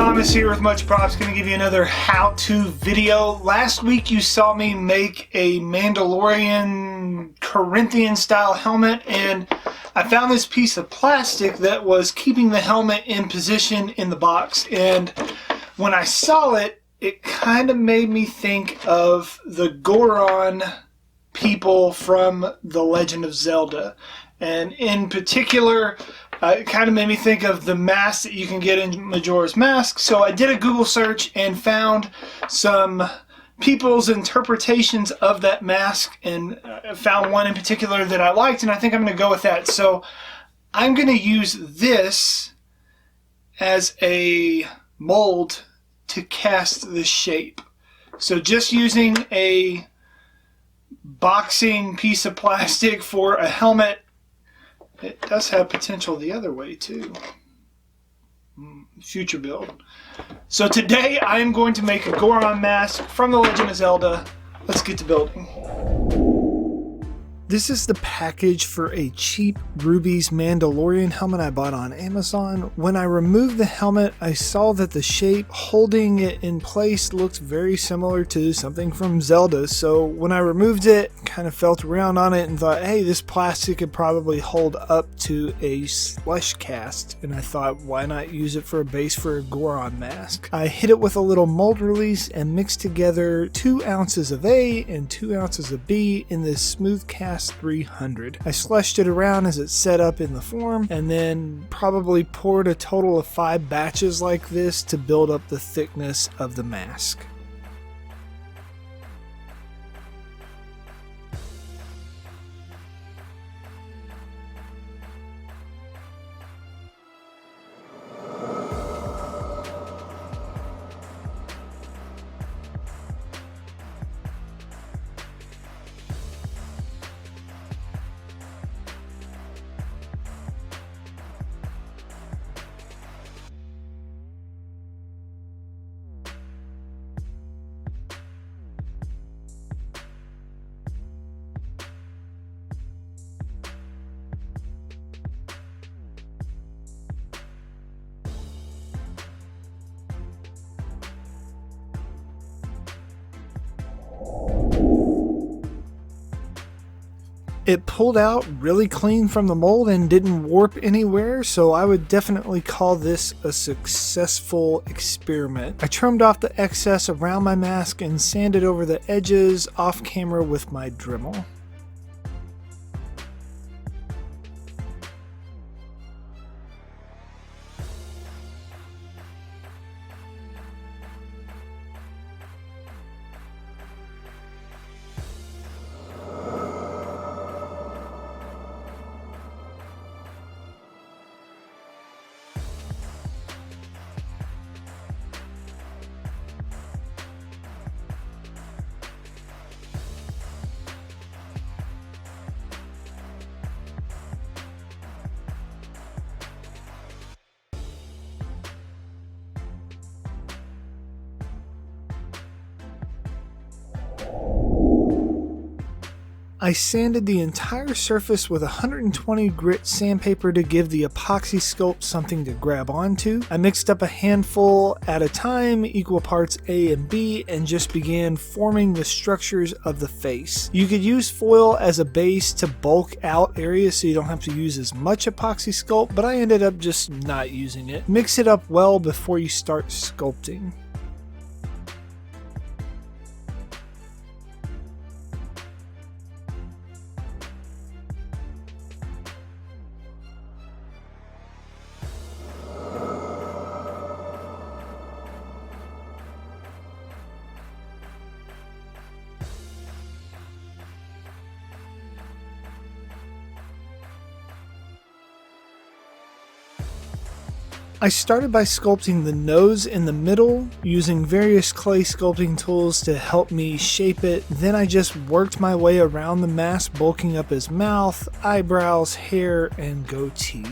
Thomas here with Much Props. Going to give you another how-to video. Last week you saw me make a Mandalorian Corinthian style helmet, and I found this piece of plastic that was keeping the helmet in position in the box. And when I saw it, it kind of made me think of the Goron people from the Legend of Zelda. And in particular, it kind of made me think of the mask that you can get in Majora's Mask. So I did a Google search and found some people's interpretations of that mask, and found one in particular that I liked, and I think I'm going to go with that. So I'm going to use this as a mold to cast the shape. So just using a boxing piece of plastic for a helmet. It does have potential the other way too. Future build. So today I am going to make a Goron mask from the Legend of Zelda. Let's get to building. This is the package for a cheap Ruby's Mandalorian helmet I bought on Amazon. When I removed the helmet, I saw that the shape holding it in place looked very similar to something from Zelda. So when I removed it, kind of felt around on it and thought, hey, this plastic could probably hold up to a slush cast. And I thought, why not use it for a base for a Goron mask? I hit it with a little mold release and mixed together 2 ounces of A and 2 ounces of B in this smooth cast 300. I slushed it around as it set up in the form, and then probably poured a total of 5 batches like this to build up the thickness of the mask. It pulled out really clean from the mold and didn't warp anywhere, so I would definitely call this a successful experiment. I trimmed off the excess around my mask and sanded over the edges off camera with my Dremel. I sanded the entire surface with 120 grit sandpaper to give the epoxy sculpt something to grab onto. I mixed up a handful at a time, equal parts A and B, and just began forming the structures of the face. You could use foil as a base to bulk out areas so you don't have to use as much epoxy sculpt, but I ended up just not using it. Mix it up well before you start sculpting. I started by sculpting the nose in the middle, using various clay sculpting tools to help me shape it. Then I just worked my way around the mask, bulking up his mouth, eyebrows, hair, and goatee.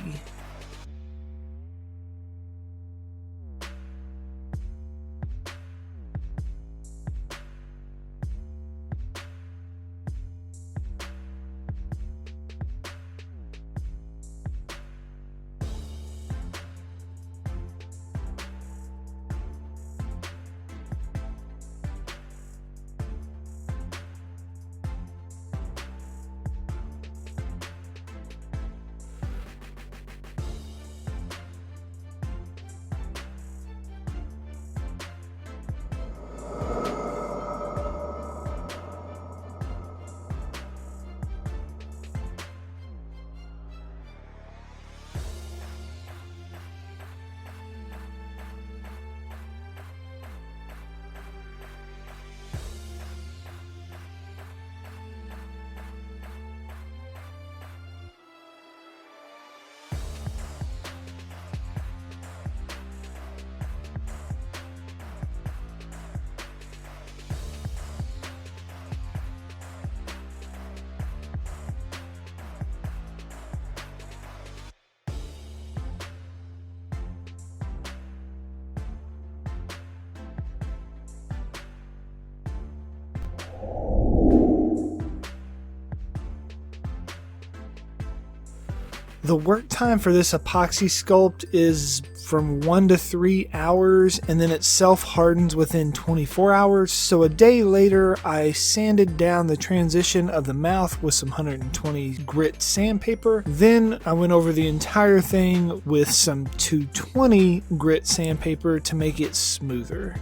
The work time for this epoxy sculpt is from 1 to 3 hours, and then it self-hardens within 24 hours. So a day later, I sanded down the transition of the mouth with some 120 grit sandpaper. Then I went over the entire thing with some 220 grit sandpaper to make it smoother.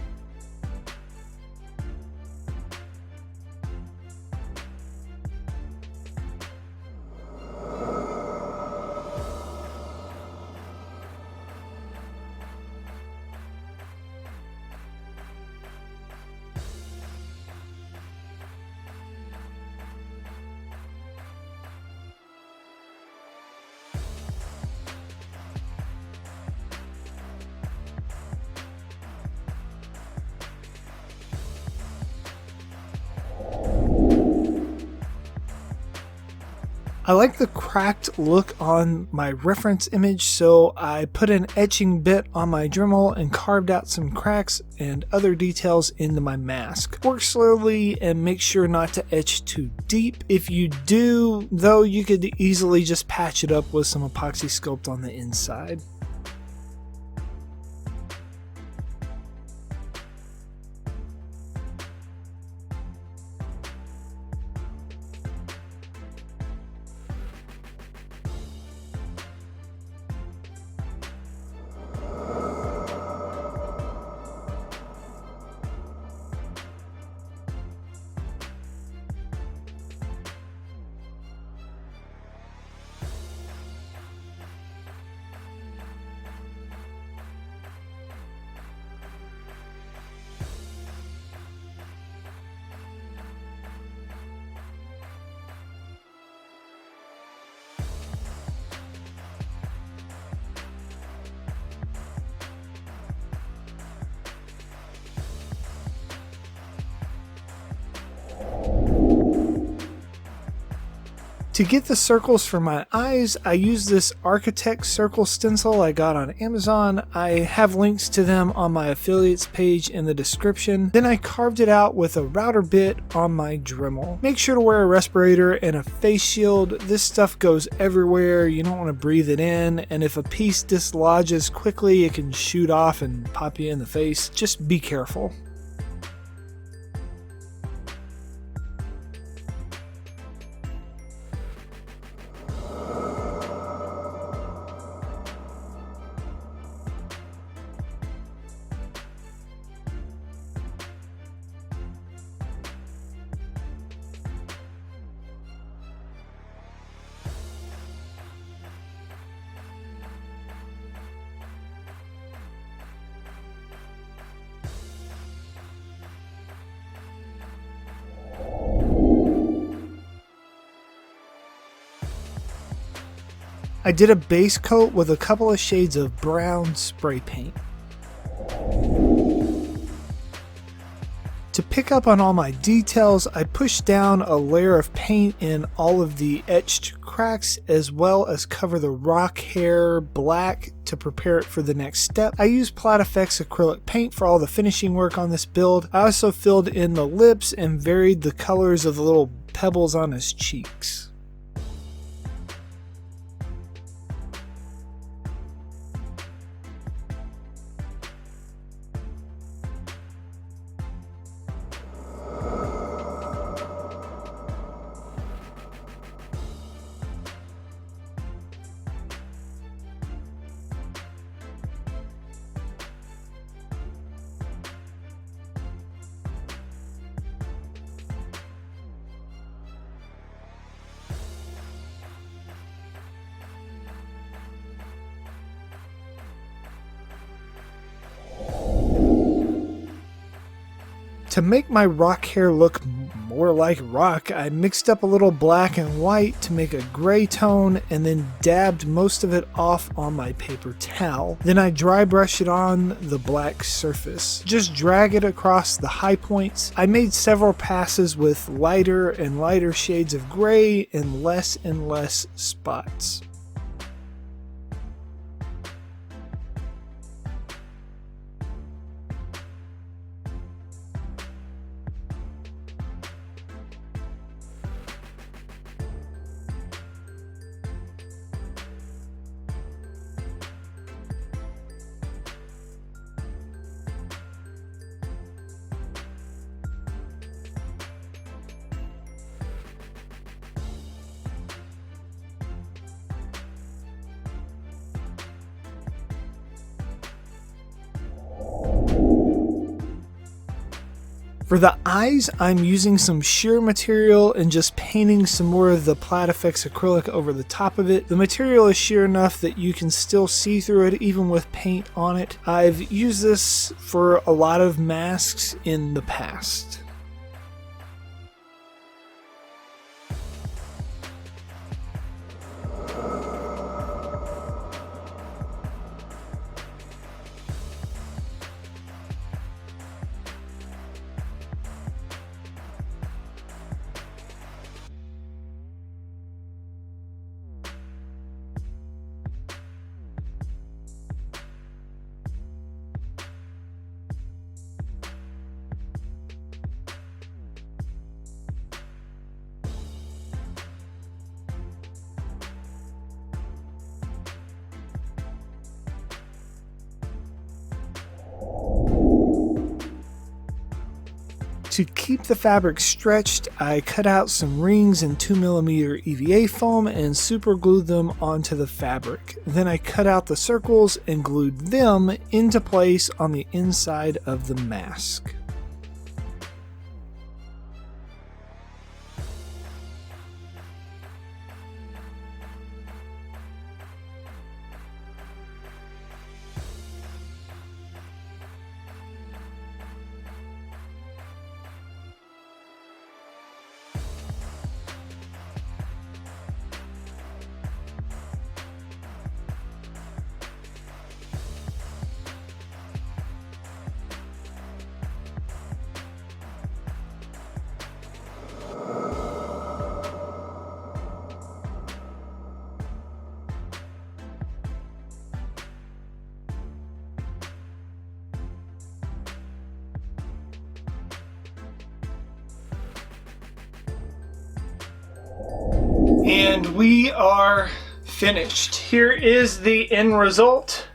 I like the cracked look on my reference image, so I put an etching bit on my Dremel and carved out some cracks and other details into my mask. Work slowly and make sure not to etch too deep. If you do, though, you could easily just patch it up with some epoxy sculpt on the inside. To get the circles for my eyes, I use this Architect circle stencil I got on Amazon. I have links to them on my affiliates page in the description. Then I carved it out with a router bit on my Dremel. Make sure to wear a respirator and a face shield. This stuff goes everywhere. You don't want to breathe it in, and if a piece dislodges quickly, it can shoot off and pop you in the face. Just be careful. I did a base coat with a couple of shades of brown spray paint. To pick up on all my details, I pushed down a layer of paint in all of the etched cracks, as well as cover the rock hair black to prepare it for the next step. I used Plat Effects acrylic paint for all the finishing work on this build. I also filled in the lips and varied the colors of the little pebbles on his cheeks. To make my rock hair look more like rock, I mixed up a little black and white to make a gray tone and then dabbed most of it off on my paper towel. Then I dry brushed it on the black surface. Just drag it across the high points. I made several passes with lighter and lighter shades of gray and less spots. For the eyes, I'm using some sheer material and just painting some more of the Plaid Effects acrylic over the top of it. The material is sheer enough that you can still see through it even with paint on it. I've used this for a lot of masks in the past. To keep the fabric stretched, I cut out some rings in 2mm EVA foam and super glued them onto the fabric. Then I cut out the circles and glued them into place on the inside of the mask. And we are finished. Here is the end result.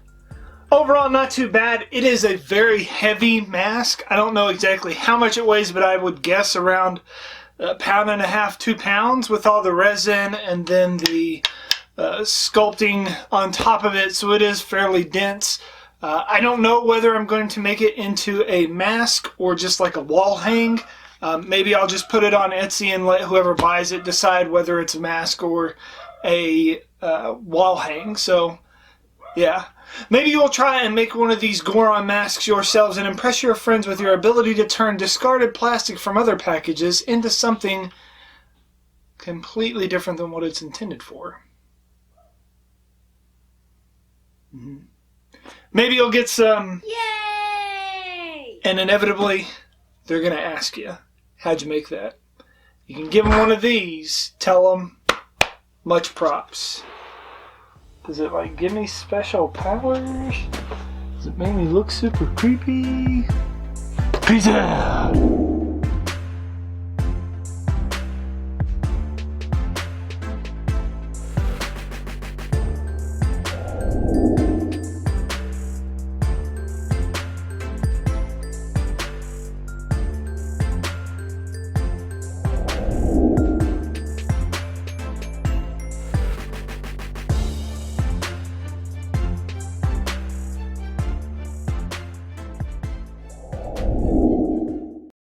Overall, not too bad. It is a very heavy mask. I don't know exactly how much it weighs, but I would guess around 1.5 pounds, 2 pounds with all the resin and then the sculpting on top of it. So it is fairly dense. I don't know whether I'm going to make it into a mask or just like a wall hang. Maybe I'll just put it on Etsy and let whoever buys it decide whether it's a mask or a wall hang. So, yeah. Maybe you'll try and make one of these Goron masks yourselves and impress your friends with your ability to turn discarded plastic from other packages into something completely different than what it's intended for. Maybe you'll get some... Yay! And inevitably, they're going to ask you, how'd you make that? You can give them one of these, tell them, much props. Does it like give me special powers? Does it make me look super creepy? Peace out!